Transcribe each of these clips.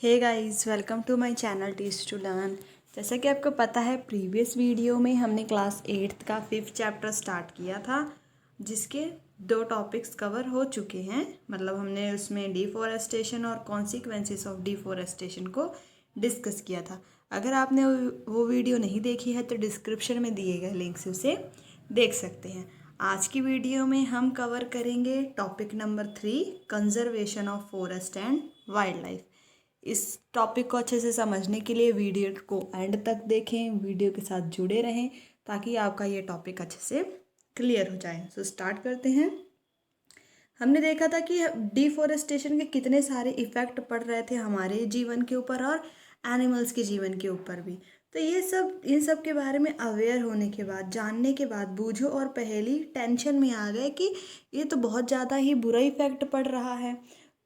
Hey guys, welcome to my channel teach to learn. जैसा कि आपको पता है, प्रीवियस वीडियो में हमने क्लास 8th का 5th चैप्टर स्टार्ट किया था, जिसके 2 टॉपिक्स कवर हो चुके हैं। मतलब हमने उसमें डिफॉरेस्टेशन और कॉन्सिक्वेंसेस ऑफ डिफॉरेस्टेशन को डिस्कस किया था। अगर आपने वो वीडियो नहीं देखी है तो डिस्क्रिप्शन में दिए गए लिंक से उसे देख सकते हैं। आज की वीडियो में हम कवर करेंगे topic number 3, conservation of forest and wild life. इस टॉपिक को अच्छे से समझने के लिए वीडियो को एंड तक देखें, वीडियो के साथ जुड़े रहें ताकि आपका ये टॉपिक अच्छे से क्लियर हो जाए। सो स्टार्ट करते हैं। हमने देखा था कि डिफॉरेस्टेशन के कितने सारे इफ़ेक्ट पड़ रहे थे हमारे जीवन के ऊपर और एनिमल्स के जीवन के ऊपर भी। तो इन सब के बारे में अवेयर होने के बाद, जानने के बाद बूझो और पहेली टेंशन में आ गए कि ये तो बहुत ज़्यादा ही बुरा इफ़ेक्ट पड़ रहा है।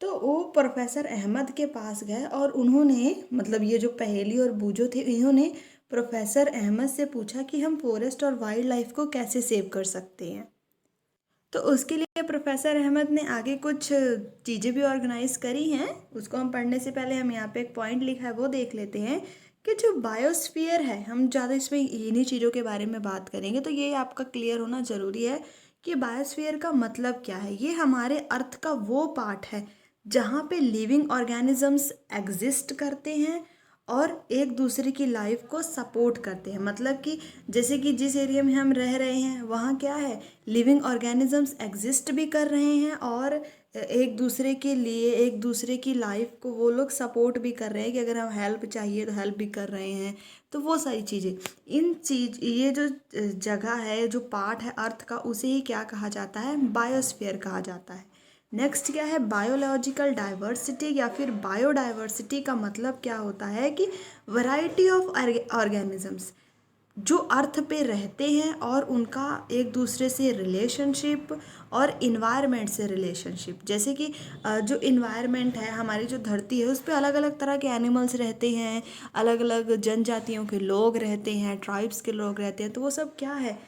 तो वो प्रोफेसर अहमद के पास गए और उन्होंने, मतलब ये जो पहेली और बूझो थे, इन्होंने प्रोफेसर अहमद से पूछा कि हम फॉरेस्ट और वाइल्ड लाइफ को कैसे सेव कर सकते हैं। तो उसके लिए प्रोफेसर अहमद ने आगे कुछ चीज़ें भी ऑर्गेनाइज करी हैं। उसको हम पढ़ने से पहले हम यहाँ पे एक पॉइंट लिखा है वो देख लेते हैं कि जो बायोस्फीयर है, हम ज़्यादा इसमें इन्हीं चीज़ों के बारे में बात करेंगे, तो ये आपका क्लियर होना ज़रूरी है कि बायोस्फीयर का मतलब क्या है। ये हमारे अर्थ का वो पार्ट है जहाँ पे लिविंग ऑर्गेनिजम्स एग्जिस्ट करते हैं और एक दूसरे की लाइफ को सपोर्ट करते हैं। मतलब कि जैसे कि जिस एरिया में हम रह रहे हैं वहाँ क्या है, लिविंग ऑर्गेनिजम्स एग्जिस्ट भी कर रहे हैं और एक दूसरे के लिए, एक दूसरे की लाइफ को वो लोग सपोर्ट भी कर रहे हैं कि अगर हम हेल्प चाहिए तो हेल्प भी कर रहे हैं। तो वो सारी चीज़ें, ये जो जगह है, जो पार्ट है अर्थ का, उसे ही क्या कहा जाता है, बायोस्फीयर कहा जाता है। नेक्स्ट क्या है, बायोलॉजिकल डाइवर्सिटी या फिर बायोडाइवर्सिटी का मतलब क्या होता है कि वैरायटी ऑफ ऑर्गेनिजम्स जो अर्थ पे रहते हैं और उनका एक दूसरे से रिलेशनशिप और इन्वायरमेंट से रिलेशनशिप। जैसे कि जो इन्वायरमेंट है, हमारी जो धरती है, उस पर अलग अलग तरह के एनिमल्स रहते हैं, अलग अलग जनजातियों के लोग रहते हैं, ट्राइब्स के लोग रहते हैं। तो वो सब क्या है,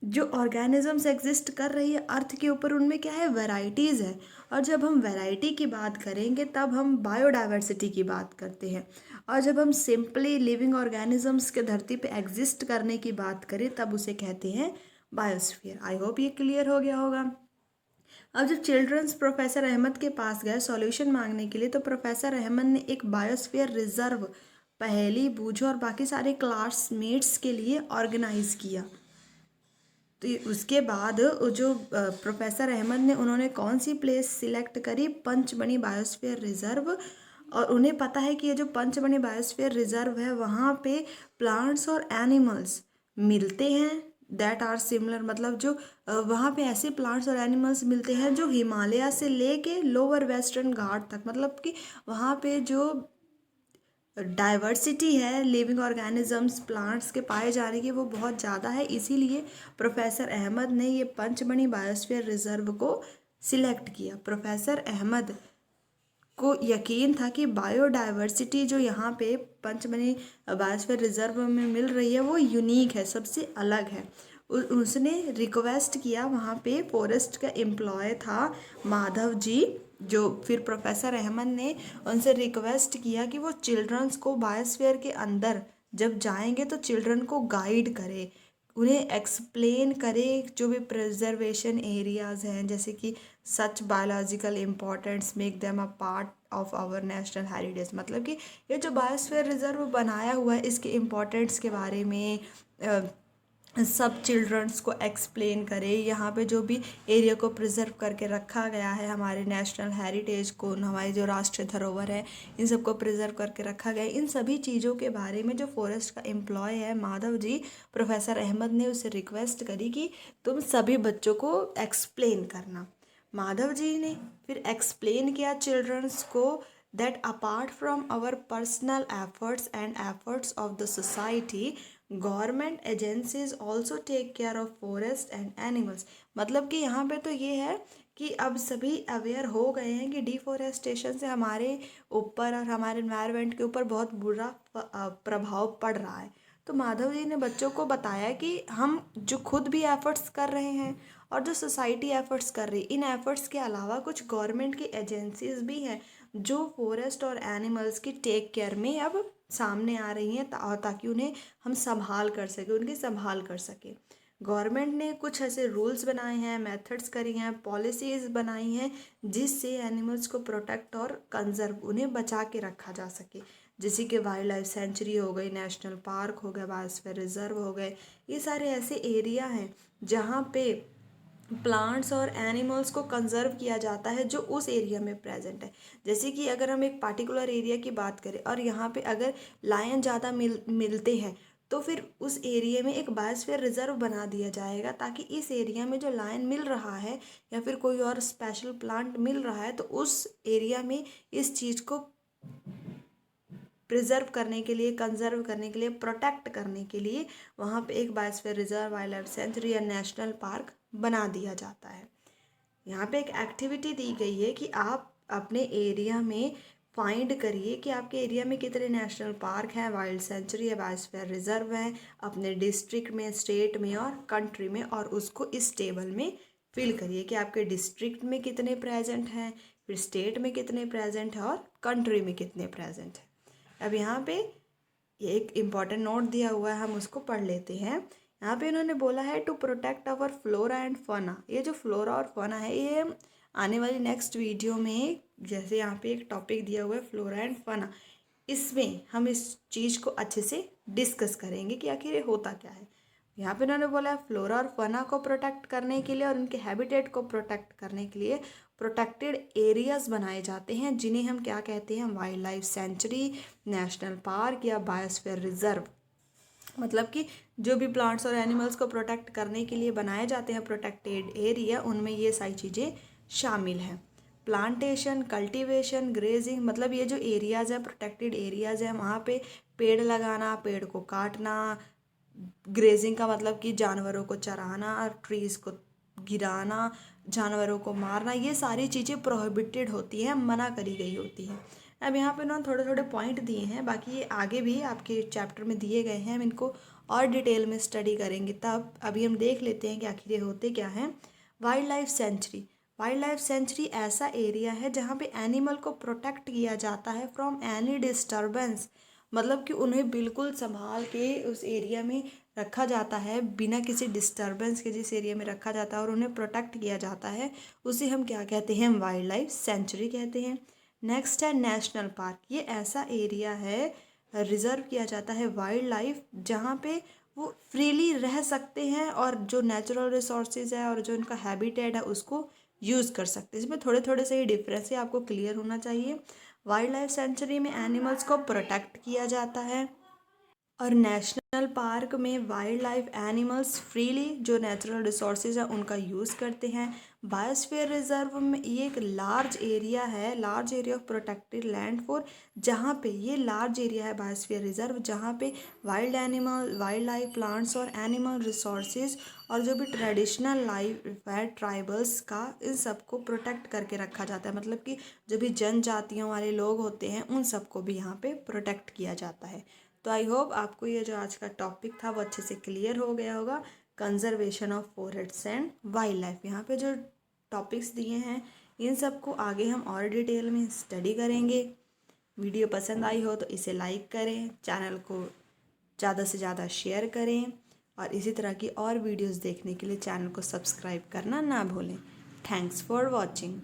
जो ऑर्गेनिजम्स एग्जिस्ट कर रही है अर्थ के ऊपर, उनमें क्या है, वैरायटीज़ है। और जब हम वैरायटी की बात करेंगे तब हम बायोडाइवर्सिटी की बात करते हैं। और जब हम सिंपली लिविंग ऑर्गेनिजम्स के धरती पे एग्जिस्ट करने की बात करें तब उसे कहते हैं बायोस्फीयर। आई होप ये क्लियर हो गया होगा। अब जब चिल्ड्रंस प्रोफेसर अहमद के पास गए सॉल्यूशन मांगने के लिए, तो प्रोफेसर अहमद ने एक बायोस्फीयर रिजर्व पहेली, बूझो और बाकी सारे क्लासमेट्स के लिए ऑर्गेनाइज किया। तो उसके बाद जो प्रोफेसर अहमद ने, उन्होंने कौन सी प्लेस सिलेक्ट करी, पंचमढ़ी बायोस्फीयर रिजर्व। और उन्हें पता है कि ये जो पंचमढ़ी बायोस्फीयर रिजर्व है, वहाँ पे प्लांट्स और एनिमल्स मिलते हैं दैट आर सिमिलर। मतलब जो वहाँ पे ऐसे प्लांट्स और एनिमल्स मिलते हैं जो हिमालय से लेके लोअर वेस्टर्न घाट तक, मतलब कि वहाँ पे जो डाइवर्सिटी है लिविंग ऑर्गेनिजम्स, प्लांट्स के पाए जाने की, वो बहुत ज़्यादा है। इसीलिए प्रोफेसर अहमद ने ये पंचमढ़ी बायोस्फीयर रिजर्व को सिलेक्ट किया। प्रोफेसर अहमद को यकीन था कि बायोडाइवर्सिटी जो यहाँ पे पंचमढ़ी बायोस्फीयर रिजर्व में मिल रही है वो यूनिक है, सबसे अलग है। उसने रिक्वेस्ट किया, वहाँ पे फॉरेस्ट का एम्प्लॉय था माधव जी, जो फिर प्रोफेसर अहमद ने उनसे रिक्वेस्ट किया कि वो चिल्ड्रंस को बायोस्फीयर के अंदर जब जाएंगे तो चिल्ड्रन को गाइड करे, उन्हें एक्सप्लेन करे जो भी प्रिजर्वेशन एरियाज़ हैं, जैसे कि such biological importance make them a part of our national heritage. मतलब कि ये जो बायोस्फीयर रिजर्व बनाया हुआ है, इसके इम्पोर्टेंस के बारे में सब चिल्ड्रंस को एक्सप्लेन करे। यहाँ पे जो भी एरिया को प्रिजर्व करके रखा गया है, हमारे नेशनल हेरिटेज को, हमारी जो राष्ट्रीय धरोहर है, इन सबको प्रिजर्व करके रखा गया है। इन सभी चीज़ों के बारे में जो फॉरेस्ट का एम्प्लॉय है माधव जी, प्रोफेसर अहमद ने उससे रिक्वेस्ट करी कि तुम सभी बच्चों को एक्सप्लेन करना। माधव जी ने फिर एक्सप्लेन किया चिल्ड्रंस को that apart from our personal efforts and efforts of the society, government agencies also take care of forest and animals. मतलब कि यहाँ पे तो ये है कि अब सभी अवेयर हो गए हैं कि डिफॉरेस्टेशन से हमारे ऊपर और हमारे एनवायरनमेंट के ऊपर बहुत बुरा प्रभाव पड़ रहा है। तो माधव जी ने बच्चों को बताया कि हम जो खुद भी एफर्ट्स कर रहे हैं और जो सोसाइटी एफर्ट्स कर रही है, इन एफर्ट्स के अलावा कुछ गवर्नमेंट की एजेंसीज भी हैं जो फॉरेस्ट और एनिमल्स की टेक केयर में अब सामने आ रही हैं, ताकि उन्हें हम संभाल कर सकें, उनकी संभाल कर सकें। गवर्नमेंट ने कुछ ऐसे रूल्स बनाए हैं, मेथड्स करी हैं, पॉलिसीज़ बनाई हैं जिससे एनिमल्स को प्रोटेक्ट और कंजर्व, उन्हें बचा के रखा जा सके। जैसे कि वाइल्ड लाइफ सेंचुरी हो गई, नेशनल पार्क हो गया, बायोस्फीयर रिजर्व हो गए, ये सारे ऐसे एरिया हैं जहाँ पे प्लांट्स और एनिमल्स को कंजर्व किया जाता है जो उस एरिया में प्रेजेंट है। जैसे कि अगर हम एक पार्टिकुलर एरिया की बात करें और यहाँ पे अगर लायन ज़्यादा मिलते हैं तो फिर उस एरिया में एक बायोस्फीयर रिजर्व बना दिया जाएगा, ताकि इस एरिया में जो लायन मिल रहा है या फिर कोई और स्पेशल प्लांट मिल रहा है तो उस एरिया में इस चीज़ को प्रिजर्व करने के लिए, कंजर्व करने के लिए, प्रोटेक्ट करने के लिए वहाँ पे एक biosphere reserve, wild life sanctuary या नेशनल पार्क बना दिया जाता है। यहाँ पे एक एक्टिविटी दी गई है कि आप अपने एरिया में फाइंड करिए कि आपके एरिया में कितने नेशनल पार्क हैं, वाइल्ड सेंचुरी है, बायोस्फीयर रिजर्व है अपने डिस्ट्रिक्ट में, स्टेट में और कंट्री में, और उसको इस टेबल में फिल करिए कि आपके डिस्ट्रिक्ट में कितने प्रेजेंट हैं, फिर स्टेट में कितने प्रेजेंट हैं और कंट्री में कितने प्रेजेंट हैं। अब यहाँ पे एक इम्पॉर्टेंट नोट दिया हुआ है, हम उसको पढ़ लेते हैं। यहाँ पे इन्होंने बोला है to protect our flora and fauna. ये जो फ्लोरा और फौना है ये आने वाली नेक्स्ट वीडियो में, जैसे यहाँ पे एक टॉपिक दिया हुआ है फ्लोरा एंड फौना, इसमें हम इस चीज़ को अच्छे से डिस्कस करेंगे कि आखिर ये होता क्या है। यहाँ पे इन्होंने बोला है फ्लोरा और फौना को प्रोटेक्ट करने के लिए और उनके हैबिटेट को प्रोटेक्ट करने के लिए प्रोटेक्टेड एरियाज़ बनाए जाते हैं, जिन्हें हम क्या कहते हैं, wild life sanctuary, national park या बायोस्फीयर रिजर्व। मतलब कि जो भी प्लांट्स और एनिमल्स को प्रोटेक्ट करने के लिए बनाए जाते हैं प्रोटेक्टेड एरिया, उनमें ये सारी चीज़ें शामिल हैं। प्लांटेशन, कल्टीवेशन, ग्रेजिंग, मतलब ये जो एरियाज़ हैं, प्रोटेक्टेड एरियाज़ हैं, वहाँ पे पेड़ लगाना, पेड़ को काटना, ग्रेजिंग का मतलब कि जानवरों को चराना, ट्रीज़ को गिराना, जानवरों को मारना, ये सारी चीज़ें प्रोहिबिटेड होती हैं, मना करी गई होती हैं। अब यहाँ पे ना थोड़े थोड़े पॉइंट दिए हैं, बाकी ये आगे भी आपके चैप्टर में दिए गए हैं, हम इनको और डिटेल में स्टडी करेंगे। तब अभी हम देख लेते हैं कि आखिर ये होते क्या हैं। Wild life sanctuary. Wild life sanctuary ऐसा एरिया है जहाँ पे एनिमल को प्रोटेक्ट किया जाता है फ्रॉम एनी डिस्टर्बेंस, मतलब कि उन्हें बिल्कुल संभाल के उस एरिया में रखा जाता है बिना किसी डिस्टर्बेंस के। जिस एरिया में रखा जाता है और उन्हें प्रोटेक्ट किया जाता है उसे हम क्या कहते हैं, वाइल्ड लाइफ सेंचुरी कहते हैं। नेक्स्ट है नेशनल पार्क। ये ऐसा एरिया है, रिजर्व किया जाता है वाइल्ड लाइफ, जहाँ पे वो फ्रीली रह सकते हैं और जो नेचुरल रिसोर्सेज है और जो उनका हैबिटेट है उसको यूज़ कर सकते हैं। इसमें थोड़े थोड़े से ही डिफरेंस है, आपको क्लियर होना चाहिए। वाइल्ड लाइफ सेंचुरी में एनिमल्स को प्रोटेक्ट किया जाता है और नेशनल पार्क में वाइल्ड लाइफ एनिमल्स फ्रीली जो नेचुरल रिसोर्सेज हैं उनका यूज़ करते हैं। बायोस्फीयर रिजर्व में ये एक लार्ज एरिया है, large area of protected land for, जहाँ पे ये लार्ज एरिया है बायोस्फीयर रिजर्व, जहाँ पे wild animal, wild life, plants और एनिमल रिसोर्सेज और जो भी ट्रेडिशनल लाइफ है ट्राइबल्स का, इन सबको प्रोटेक्ट करके रखा जाता है। मतलब कि जो भी जनजातियों वाले लोग होते हैं उन सबको भी यहाँ पे प्रोटेक्ट किया जाता है। तो आई होप आपको ये जो आज का टॉपिक था वो अच्छे से क्लियर हो गया होगा। Conservation of forest and wild life, यहाँ पे जो टॉपिक्स दिए हैं इन सब को आगे हम और डिटेल में स्टडी करेंगे। वीडियो पसंद आई हो तो इसे लाइक करें, चैनल को ज़्यादा से ज़्यादा शेयर करें और इसी तरह की और वीडियोस देखने के लिए चैनल को सब्सक्राइब करना ना भूलें। Thanks for watching.